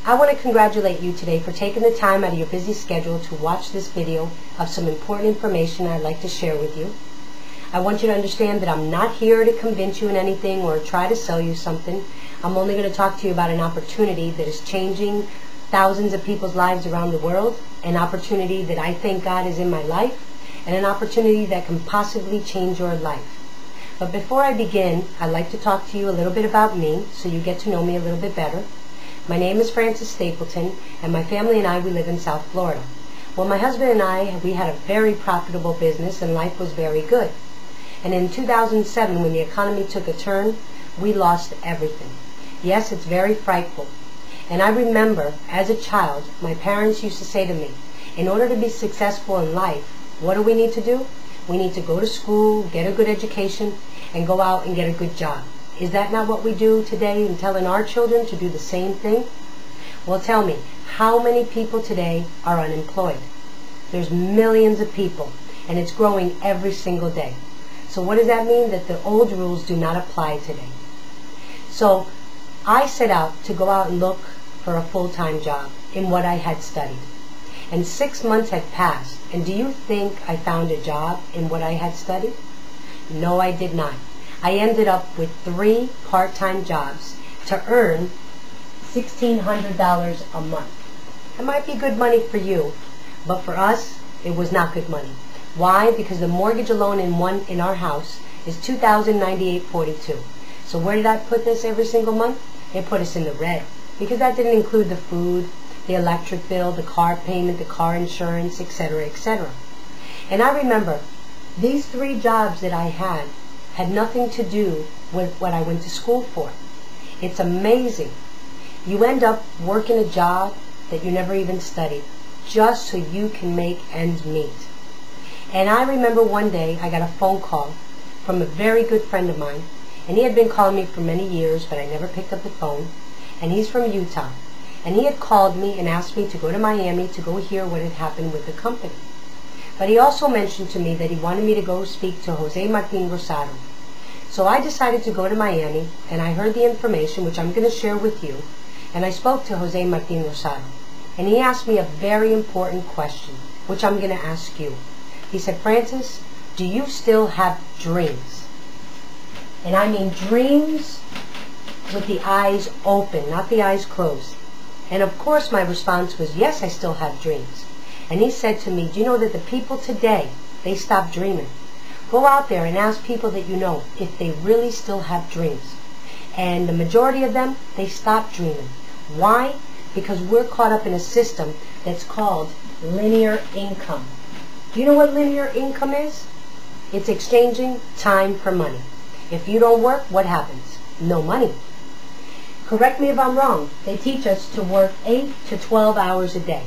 I want to congratulate you today for taking the time out of your busy schedule to watch this video of some important information I'd like to share with you. I want you to understand that I'm not here to convince you in anything or try to sell you something. I'm only going to talk to you about an opportunity that is changing thousands of people's lives around the world, an opportunity that I thank God is in my life, and an opportunity that can possibly change your life. But before I begin, I'd like to talk to you a little bit about me so you get to know me a little bit better. My name is Frances Stapleton, and my family and I, we live in South Florida. Well, my husband and I, we had a very profitable business and life was very good. And in 2007, when the economy took a turn, we lost everything. Yes, it's very frightful. And I remember, as a child, my parents used to say to me, in order to be successful in life, what do we need to do? We need to go to school, get a good education, and go out and get a good job. Is that not what we do today in telling our children to do the same thing? Well, tell me, how many people today are unemployed? There's millions of people, and it's growing every single day. So what does that mean? That the old rules do not apply today. So I set out to go out and look for a full-time job in what I had studied. And 6 months had passed, and do you think I found a job in what I had studied? No, I did not. I ended up with 3 part-time jobs to earn $1,600 a month. It might be good money for you, but for us, it was not good money. Why? Because the mortgage alone in our house is $2,098.42. So where did I put this every single month? It put us in the red, because that didn't include the food, the electric bill, the car payment, the car insurance, etc., etc. And I remember these 3 jobs that I had nothing to do with what I went to school for. It's amazing. You end up working a job that you never even studied, just so you can make ends meet. And I remember one day I got a phone call from a very good friend of mine, and he had been calling me for many years, but I never picked up the phone, and he's from Utah. And he had called me and asked me to go to Miami to go hear what had happened with the company. But he also mentioned to me that he wanted me to go speak to Jose Martin Rosado. So I decided to go to Miami, and I heard the information, which I'm going to share with you, and I spoke to Jose Martin Rosado. And he asked me a very important question, which I'm going to ask you. He said, Frances, do you still have dreams? And I mean dreams with the eyes open, not the eyes closed. And of course my response was, yes, I still have dreams. And he said to me, do you know that the people today, they stop dreaming? Go out there and ask people that you know if they really still have dreams. And the majority of them, they stop dreaming. Why? Because we're caught up in a system that's called linear income. Do you know what linear income is? It's exchanging time for money. If you don't work, what happens? No money. Correct me if I'm wrong. They teach us to work 8 to 12 hours a day.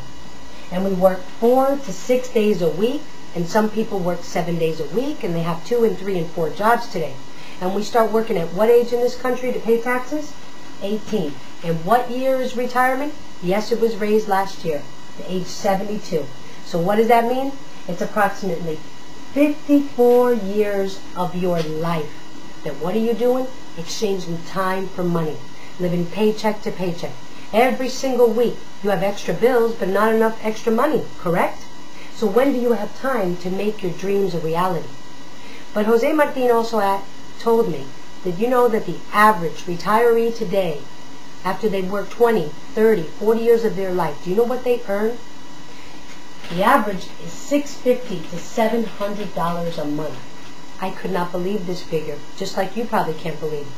And we work 4 to 6 days a week. And some people work 7 days a week, and they have 2 and 3 and 4 jobs today. And we start working at what age in this country to pay taxes? 18. And what year is retirement? Yes, it was raised last year to age 72. So what does that mean? It's approximately 54 years of your life. That what are you doing? Exchanging time for money. Living paycheck to paycheck. Every single week you have extra bills, but not enough extra money, correct? So when do you have time to make your dreams a reality? But Jose Martin also told me that you know that the average retiree today, after they work 20, 30, 40 years of their life, do you know what they earn? The average is $650 to $700 a month. I could not believe this figure, just like you probably can't believe it.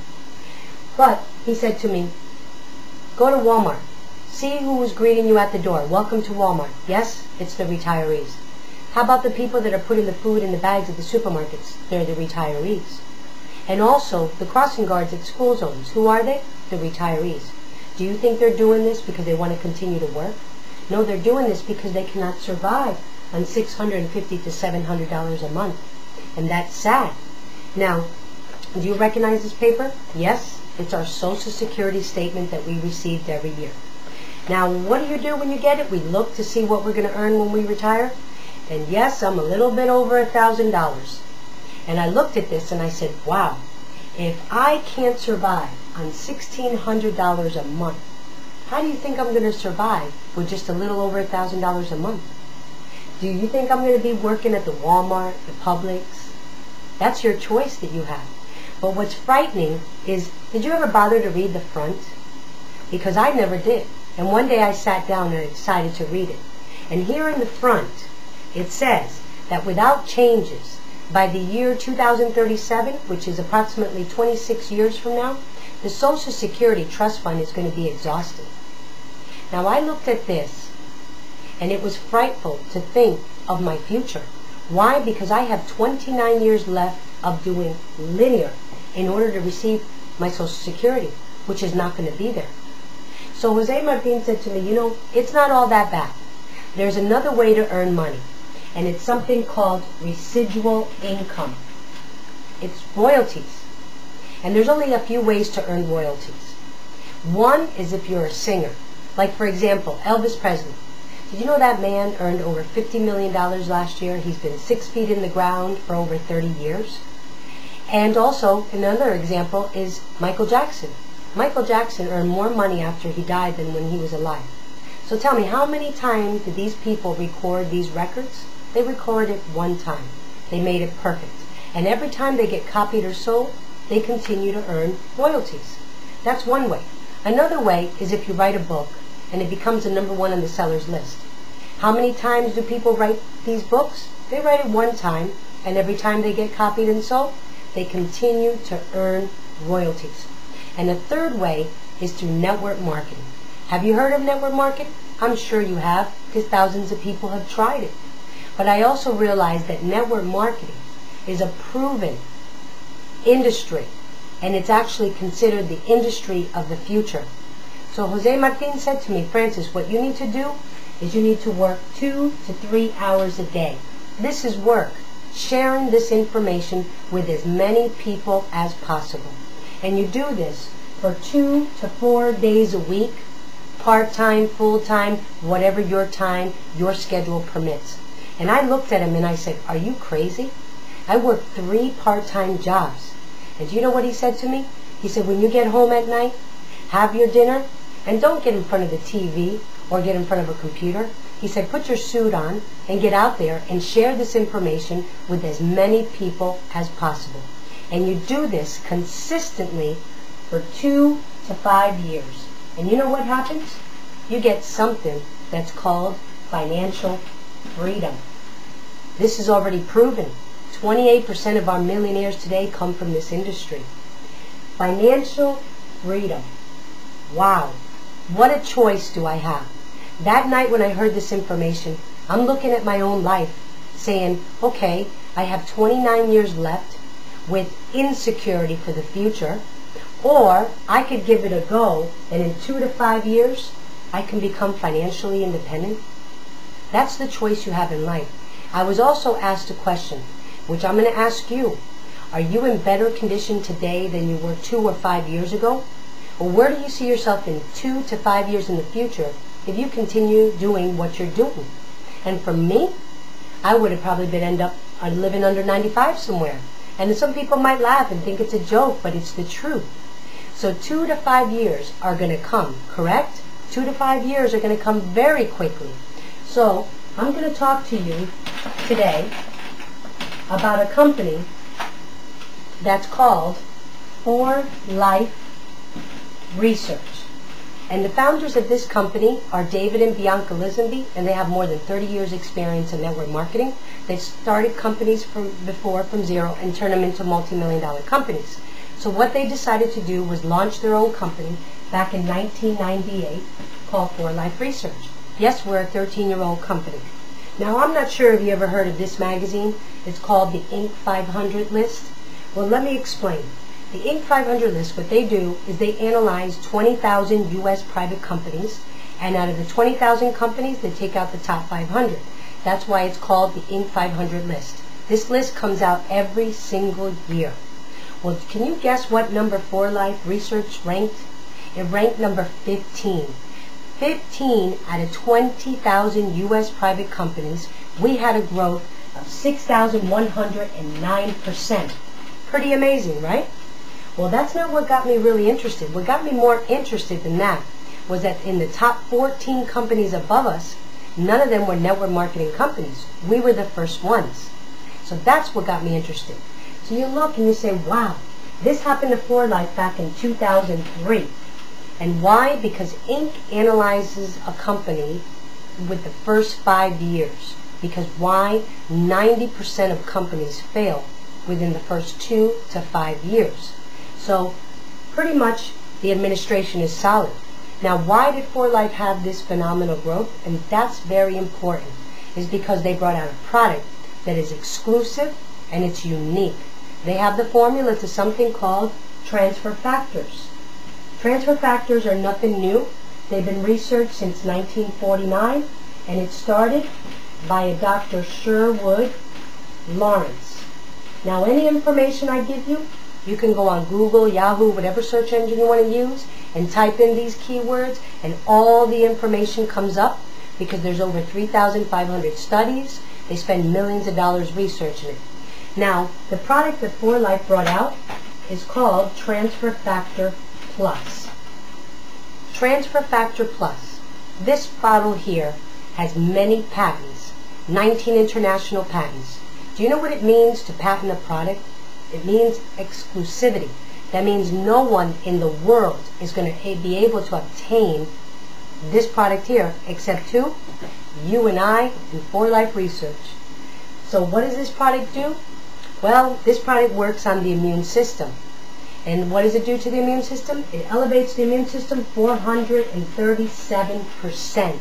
But he said to me, go to Walmart. See who is greeting you at the door. Welcome to Walmart. Yes, it's the retirees. How about the people that are putting the food in the bags at the supermarkets? They're the retirees. And also the crossing guards at school zones. Who are they? The retirees. Do you think they're doing this because they want to continue to work? No, they're doing this because they cannot survive on $650 to $700 a month. And that's sad. Now, do you recognize this paper? Yes, it's our Social Security statement that we received every year. Now, what do you do when you get it? We look to see what we're going to earn when we retire. And yes, I'm a little bit over $1,000. And I looked at this and I said, wow, if I can't survive on $1,600 a month, How do you think I'm going to survive with just a little over $1,000 a month? Do you think I'm going to be working at the Walmart, the Publix? That's your choice that you have. But what's frightening is, did you ever bother to read the front? Because I never did. And one day I sat down and I decided to read it. And here in the front, it says that without changes, by the year 2037, which is approximately 26 years from now, the Social Security Trust Fund is going to be exhausted. Now I looked at this, and it was frightful to think of my future. Why? Because I have 29 years left of doing linear in order to receive my Social Security, which is not going to be there. So Jose Martin said to me, you know, it's not all that bad. There's another way to earn money, and it's something called residual income. It's royalties. And there's only a few ways to earn royalties. One is if you're a singer. Like, for example, Elvis Presley. Did you know that man earned over $50 million last year? He's been 6 feet in the ground for over 30 years. And also, another example is Michael Jackson. Michael Jackson earned more money after he died than when he was alive. So tell me, how many times did these people record these records? They recorded it one time. They made it perfect. And every time they get copied or sold, they continue to earn royalties. That's one way. Another way is if you write a book and it becomes the #1 on the seller's list. How many times do people write these books? They write it one time, and every time they get copied and sold, they continue to earn royalties. And the third way is through network marketing. Have you heard of network marketing? I'm sure you have, because thousands of people have tried it. But I also realized that network marketing is a proven industry, and it's actually considered the industry of the future. So Jose Martin said to me, Francis, what you need to do is you need to work 2 to 3 hours a day. This is work, sharing this information with as many people as possible. And you do this for 2 to 4 days a week, part-time, full-time, whatever your time, your schedule permits. And I looked at him and I said, are you crazy? I work 3 part-time jobs. And do you know what he said to me? He said, when you get home at night, have your dinner, and don't get in front of the TV or get in front of a computer. He said, put your suit on and get out there and share this information with as many people as possible. And you do this consistently for 2 to 5 years. And you know what happens? You get something that's called financial freedom. This is already proven. 28% of our millionaires today come from this industry. Financial freedom. Wow. What a choice do I have. That night when I heard this information, I'm looking at my own life saying, okay, I have 29 years left with insecurity for the future, or I could give it a go, and in 2 to 5 years, I can become financially independent. That's the choice you have in life. I was also asked a question, which I'm going to ask you. Are you in better condition today than you were 2 or 5 years ago? Or where do you see yourself in 2 to 5 years in the future if you continue doing what you're doing? And for me, I would have probably end up living under 95 somewhere. And some people might laugh and think it's a joke, but it's the truth. So 2 to 5 years are going to come, correct? 2 to 5 years are going to come very quickly. So I'm going to talk to you today about a company that's called ForLife Research. And the founders of this company are David and Bianca Lisenby, and they have more than 30 years experience in network marketing. They've started companies from zero and turned them into multi-million-dollar companies. So what they decided to do was launch their own company back in 1998 called ForLife Research. Yes, we're a 13-year-old company. Now, I'm not sure if you ever heard of this magazine. It's called the Inc. 500 list. Well, let me explain. The Inc. 500 list, what they do is they analyze 20,000 U.S. private companies, and out of the 20,000 companies, they take out the top 500. That's why it's called the Inc. 500 list. This list comes out every single year. Well, can you guess what number ForLife Research ranked? It ranked number 15. 15 out of 20,000 U.S. private companies, we had a growth of 6,109%. Pretty amazing, right? Well, that's not what got me really interested. What got me more interested than that was that in the top 14 companies above us, none of them were network marketing companies. We were the first ones. So that's what got me interested. So you look and you say, wow, this happened to ForLife back in 2003. And why? Because Inc. analyzes a company with the first 5 years. Because why? 90% of companies fail within the first 2 to 5 years. So pretty much the administration is solid. Now, why did ForLife have this phenomenal growth? And that's very important, is because they brought out a product that is exclusive and it's unique. They have the formula to something called transfer factors. Transfer factors are nothing new. They've been researched since 1949, and it started by a Dr. Sherwood Lawrence. Now, any information I give you, you can go on Google, Yahoo, whatever search engine you want to use, and type in these keywords, and all the information comes up, because there's over 3,500 studies. They spend millions of dollars researching it. Now, the product that ForLife brought out is called Transfer Factor Plus. Transfer Factor Plus. This bottle here has many patents, 19 international patents. Do you know what it means to patent a product? It means exclusivity. That means no one in the world is going to be able to obtain this product here except who? You and I and ForLife Research. So what does this product do? Well, this product works on the immune system. And what does it do to the immune system? It elevates the immune system 437%.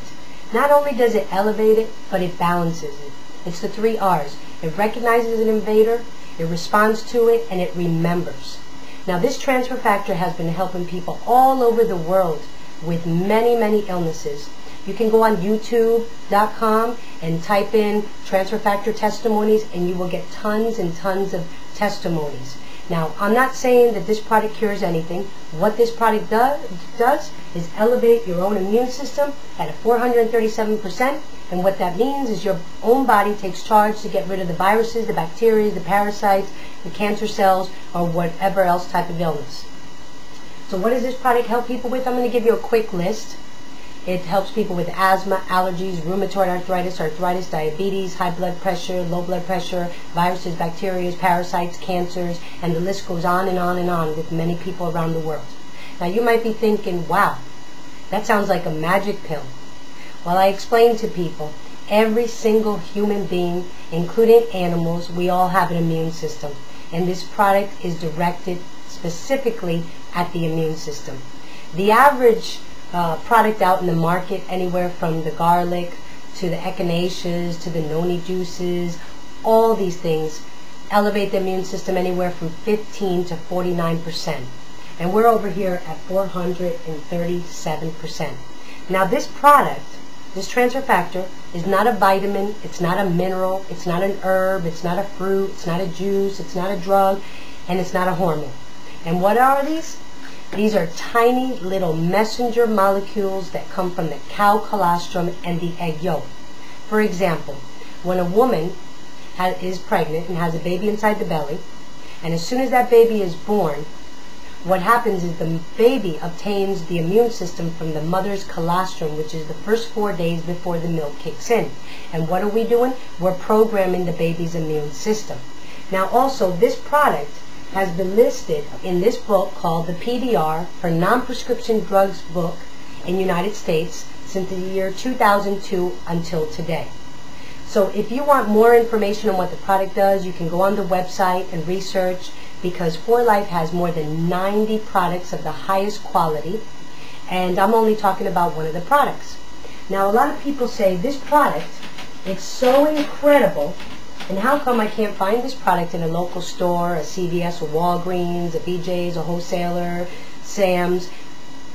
Not only does it elevate it, but it balances it. It's the 3 R's. It recognizes an invader, it responds to it, and it remembers. Now, this transfer factor has been helping people all over the world with many, many illnesses. You can go on YouTube.com and type in transfer factor testimonies, and you will get tons and tons of testimonies. Now, I'm not saying that this product cures anything. What this product does is elevate your own immune system at a 437%, and what that means is your own body takes charge to get rid of the viruses, the bacteria, the parasites, the cancer cells, or whatever else type of illness. So what does this product help people with? I'm going to give you a quick list. It helps people with asthma, allergies, rheumatoid arthritis, diabetes, high blood pressure, low blood pressure, viruses, bacteria, parasites, cancers, and the list goes on and on and on with many people around the world. Now, you might be thinking, wow, that sounds like a magic pill. Well, I explain to people, every single human being, including animals, we all have an immune system. And this product is directed specifically at the immune system. The average product out in the market, anywhere from the garlic to the echinaceas to the noni juices, all these things elevate the immune system anywhere from 15 to 49%. And we're over here at 437%. Now, this product, this transfer factor, is not a vitamin, it's not a mineral, it's not an herb, it's not a fruit, it's not a juice, it's not a drug, and it's not a hormone. And what are these? These are tiny little messenger molecules that come from the cow colostrum and the egg yolk. For example, when a woman is pregnant and has a baby inside the belly, and as soon as that baby is born, what happens is the baby obtains the immune system from the mother's colostrum, which is the first 4 days before the milk kicks in. And what are we doing? We're programming the baby's immune system. Now, also, this product has been listed in this book called the PDR for Non-Prescription Drugs book in the United States since the year 2002 until today. So if you want more information on what the product does, you can go on the website and research, because ForLife has more than 90 products of the highest quality, and I'm only talking about one of the products. Now, a lot of people say, this product, it's so incredible, and how come I can't find this product in a local store, a CVS, a Walgreens, a BJ's, a wholesaler, Sam's?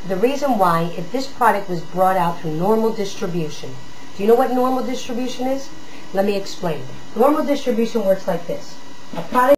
The reason why, if this product was brought out through normal distribution. Do you know what normal distribution is? Let me explain. Normal distribution works like this. A product